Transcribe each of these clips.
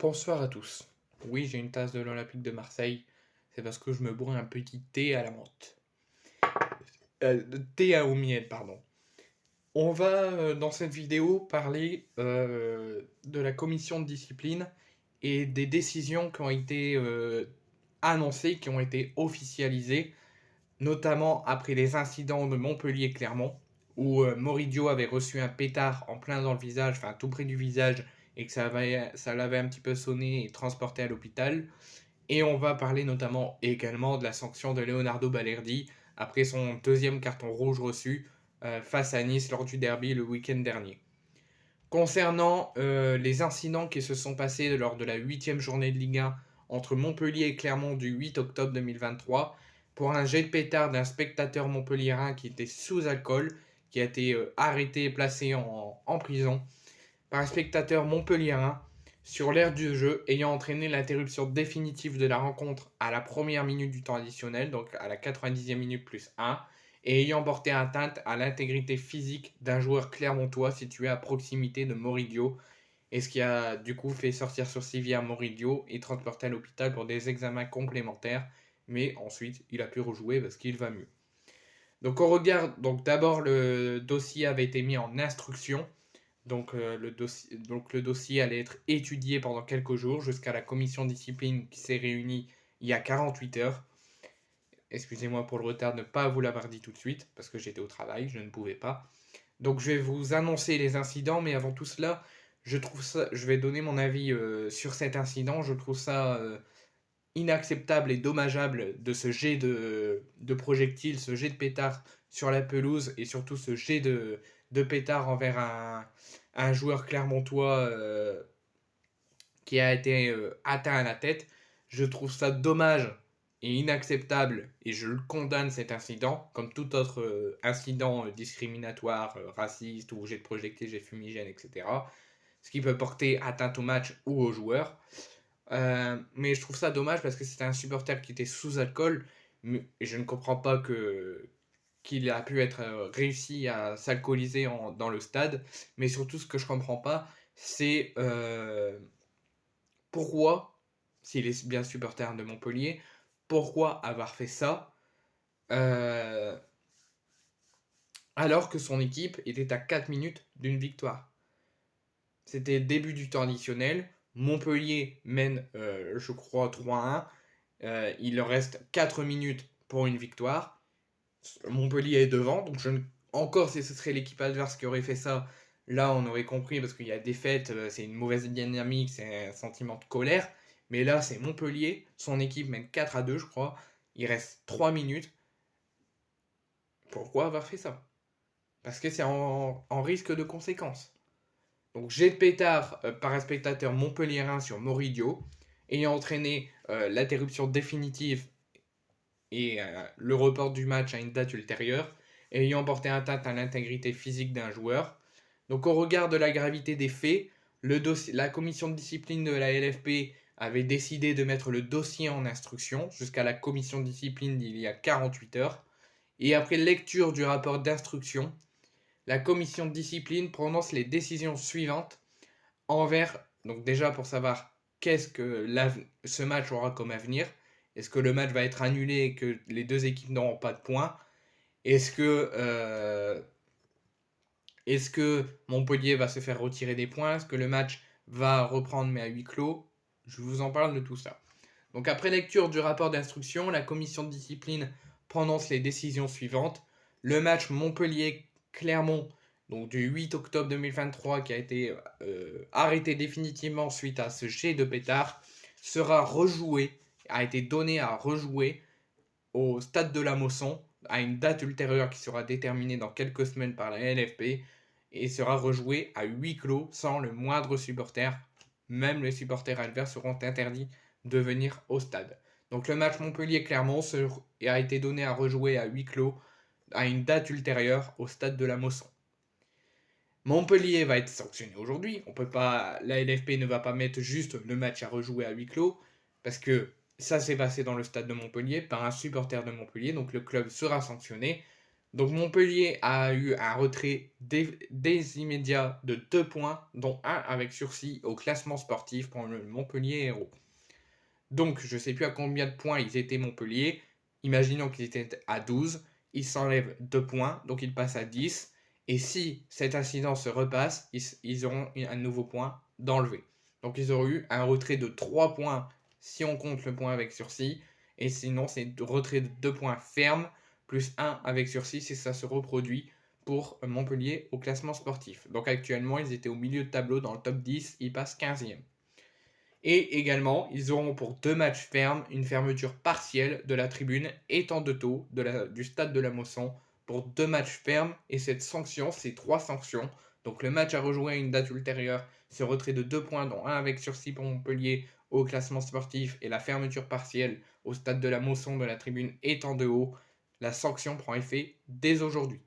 Bonsoir à tous. Oui, j'ai une tasse de l'Olympique de Marseille. C'est parce que je me bois un petit thé à la menthe. Thé au miel, pardon. On va, dans cette vidéo, parler de la commission de discipline et des décisions qui ont été annoncées, qui ont été officialisées, notamment après les incidents de Montpellier-Clermont, où Moridio avait reçu un pétard en plein dans le visage, enfin tout près du visage, et que ça l'avait un petit peu sonné et transporté à l'hôpital. Et on va parler notamment également de la sanction de Leonardo Balerdi après son deuxième carton rouge reçu face à Nice lors du derby le week-end dernier. Concernant les incidents qui se sont passés lors de la 8e journée de Ligue 1 entre Montpellier et Clermont du 8 octobre 2023, pour un jet de pétard d'un spectateur montpelliérain qui était sous alcool, qui a été arrêté et placé en prison par un spectateur montpelliérain sur l'aire du jeu, ayant entraîné l'interruption définitive de la rencontre à la première minute du temps additionnel, donc à la 90e minute plus 1, et ayant porté atteinte à l'intégrité physique d'un joueur clermontois situé à proximité de Moridio, et ce qui a du coup fait sortir sur civière Moridio et transporté à l'hôpital pour des examens complémentaires, mais ensuite il a pu rejouer parce qu'il va mieux. Donc on regarde, donc d'abord le dossier avait été mis en instruction, donc le dossier allait être étudié pendant quelques jours jusqu'à la commission discipline qui s'est réunie il y a 48 heures. Excusez-moi pour le retard de ne pas vous l'avoir dit tout de suite, parce que j'étais au travail, je ne pouvais pas. Donc je vais vous annoncer les incidents, mais avant tout cela, je vais donner mon avis sur cet incident. Je trouve ça inacceptable et dommageable de ce jet de projectiles, ce jet de pétard sur la pelouse et surtout ce jet de pétard envers un joueur clermontois qui a été atteint à la tête. Je trouve ça dommage et inacceptable et je le condamne cet incident comme tout autre incident discriminatoire, raciste ou jet de projectiles, jet fumigène, etc. Ce qui peut porter atteinte au match ou aux joueurs. Mais je trouve ça dommage parce que c'était un supporter qui était sous alcool. Et je ne comprends pas qu'il a pu être réussi à s'alcooliser dans le stade. Mais surtout, ce que je comprends pas, c'est pourquoi, s'il est bien supporter de Montpellier, pourquoi avoir fait ça euh, alors que son équipe était à 4 minutes d'une victoire. C'était début du temps additionnel. Montpellier mène, je crois, 3-1. Il leur reste 4 minutes pour une victoire. Montpellier est devant, donc encore si ce serait l'équipe adverse qui aurait fait ça, là on aurait compris parce qu'il y a défaite, c'est une mauvaise dynamique, c'est un sentiment de colère. Mais là c'est Montpellier, son équipe mène 4-2 je crois, il reste 3 minutes. Pourquoi avoir fait ça? Parce que c'est en risque de conséquences. Donc jet de pétard par un spectateur montpelliérain sur Moridio, ayant entraîné l'interruption définitive et le report du match à une date ultérieure, ayant porté atteinte à l'intégrité physique d'un joueur. Donc au regard de la gravité des faits, la commission de discipline de la LFP avait décidé de mettre le dossier en instruction jusqu'à la commission de discipline d'il y a 48 heures. Et après lecture du rapport d'instruction, la commission de discipline prononce les décisions suivantes envers, donc déjà pour savoir qu'est-ce que ce match aura comme avenir. Est-ce que le match va être annulé et que les deux équipes n'auront pas de points? Est-ce que Montpellier va se faire retirer des points? Est-ce que le match va reprendre mais à huis clos? Je vous en parle de tout ça. Donc après lecture du rapport d'instruction, la commission de discipline prononce les décisions suivantes. Le match Montpellier-Clermont, donc du 8 octobre 2023, qui a été arrêté définitivement suite à ce jet de pétard, sera rejoué, a été donné à rejouer au stade de la Mosson à une date ultérieure qui sera déterminée dans quelques semaines par la LFP et sera rejoué à huis clos sans le moindre supporter. Même les supporters adverses seront interdits de venir au stade. Donc le match Montpellier-Clermont a été donné à rejouer à huis clos à une date ultérieure au stade de la Mosson. Montpellier va être sanctionné aujourd'hui. La LFP ne va pas mettre juste le match à rejouer à huis clos parce que ça s'est passé dans le stade de Montpellier par un supporter de Montpellier, donc le club sera sanctionné. Donc Montpellier a eu un retrait dès immédiat de 2 points, dont un avec sursis au classement sportif pour le Montpellier Hérault. Donc je ne sais plus à combien de points ils étaient Montpellier. Imaginons qu'ils étaient à 12. Ils s'enlèvent 2 points, donc ils passent à 10. Et si cet incident se repasse, ils auront un nouveau point d'enlever. Donc ils auront eu un retrait de 3 points si on compte le point avec sursis. Et sinon, c'est un retrait de 2 points fermes, plus 1 avec sursis si ça se reproduit pour Montpellier au classement sportif. Donc actuellement, ils étaient au milieu de tableau dans le top 10, ils passent 15e. Et également, ils auront pour 2 matchs fermes une fermeture partielle de la tribune étant de taux du stade de la Mosson pour 2 matchs fermes. Et cette sanction, c'est 3 sanctions. Donc le match à rejouer à une date ultérieure, c'est retrait de 2 points, dont 1 avec sursis pour Montpellier au classement sportif et la fermeture partielle au stade de la Mosson de la tribune étant de haut. La sanction prend effet dès aujourd'hui.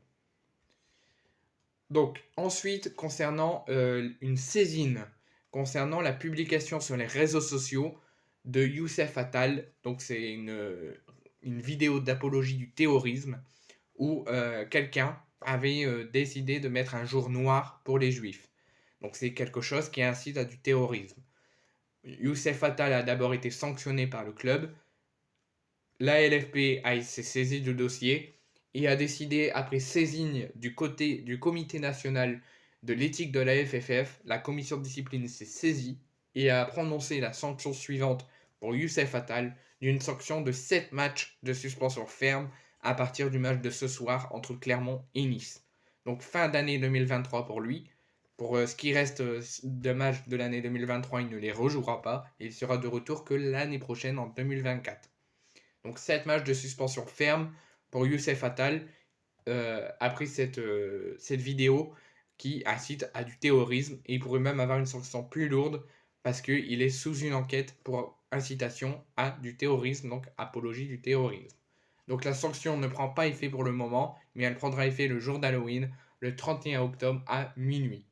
Donc ensuite, concernant une saisine, concernant la publication sur les réseaux sociaux de Youssef Attal, donc c'est une vidéo d'apologie du terrorisme où quelqu'un avait décidé de mettre un jour noir pour les juifs. Donc c'est quelque chose qui incite à du terrorisme. Youssef Attal a d'abord été sanctionné par le club. La LFP s'est saisie du dossier et a décidé, après saisine du comité national de l'éthique de la FFF, la commission de discipline s'est saisie et a prononcé la sanction suivante pour Youssef Attal d'une sanction de 7 matchs de suspension ferme à partir du match de ce soir entre Clermont et Nice. Donc fin d'année 2023 pour lui. Pour ce qui reste de matchs de l'année 2023, il ne les rejouera pas et il sera de retour que l'année prochaine en 2024. Donc 7 matchs de suspension ferme pour Youssef Attal après cette vidéo qui incite à du terrorisme et il pourrait même avoir une sanction plus lourde parce qu'il est sous une enquête pour incitation à du terrorisme, donc apologie du terrorisme. Donc la sanction ne prend pas effet pour le moment, mais elle prendra effet le jour d'Halloween, le 31 octobre à minuit.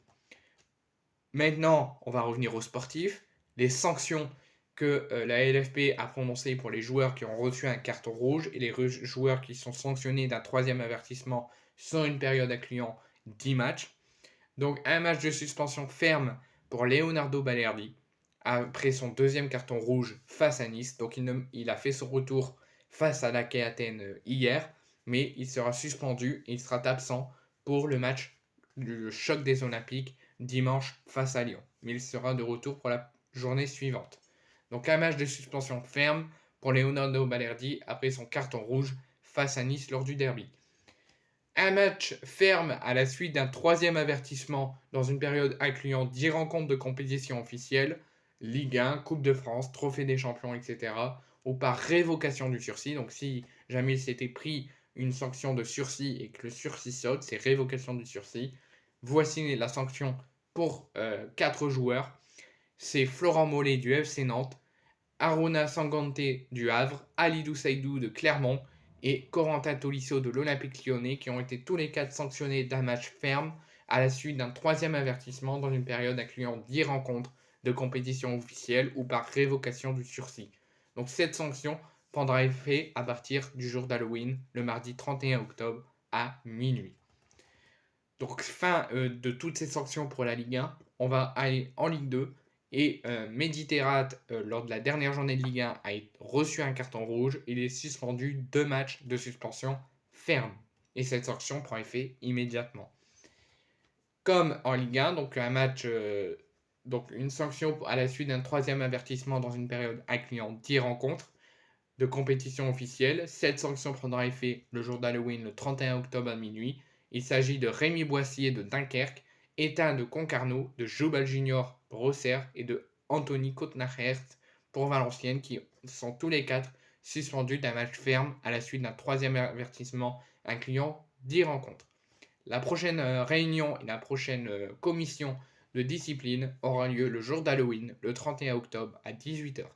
Maintenant, on va revenir aux sportifs. Les sanctions que la LFP a prononcées pour les joueurs qui ont reçu un carton rouge et les joueurs qui sont sanctionnés d'un 3e avertissement sur une période incluant 10 matchs. Donc un match de suspension ferme pour Leonardo Balerdi après son 2e carton rouge face à Nice. Donc il a fait son retour face à l'AEK Athènes hier, mais il sera suspendu et il sera absent pour le match du choc des Olympiques dimanche face à Lyon. Mais il sera de retour pour la journée suivante. Donc un match de suspension ferme pour Leonardo Balerdi après son carton rouge face à Nice lors du derby. Un match ferme à la suite d'un 3e avertissement dans une période incluant 10 rencontres de compétition officielle, Ligue 1, Coupe de France, Trophée des Champions, etc. ou par révocation du sursis. Donc si jamais il s'était pris une sanction de sursis et que le sursis saute, c'est révocation du sursis. Voici la sanction pour 4 joueurs. C'est Florent Mollet du FC Nantes, Arona Sangante du Havre, Alidou Saïdou de Clermont et Corentin Tolisso de l'Olympique Lyonnais qui ont été tous les 4 sanctionnés d'un match ferme à la suite d'un 3e avertissement dans une période incluant 10 rencontres de compétition officielle ou par révocation du sursis. Donc cette sanction prendra effet à partir du jour d'Halloween, le mardi 31 octobre à minuit. Donc fin de toutes ces sanctions pour la Ligue 1, on va aller en Ligue 2. Et Méditerrat, lors de la dernière journée de Ligue 1, a reçu un carton rouge. Il est suspendu 2 matchs de suspension ferme. Et cette sanction prend effet immédiatement. Comme en Ligue 1, donc un match, donc une sanction à la suite d'un 3e avertissement dans une période incluant 10 rencontres de compétition officielle. Cette sanction prendra effet le jour d'Halloween, le 31 octobre à minuit. Il s'agit de Rémi Boissier de Dunkerque, Étain de Concarneau, de Jobal Junior pour Auxerre et de Anthony Kotnachert pour Valenciennes qui sont tous les 4 suspendus d'un match ferme à la suite d'un 3e avertissement incluant 10 rencontres. La prochaine réunion et la prochaine commission de discipline aura lieu le jour d'Halloween, le 31 octobre à 18h.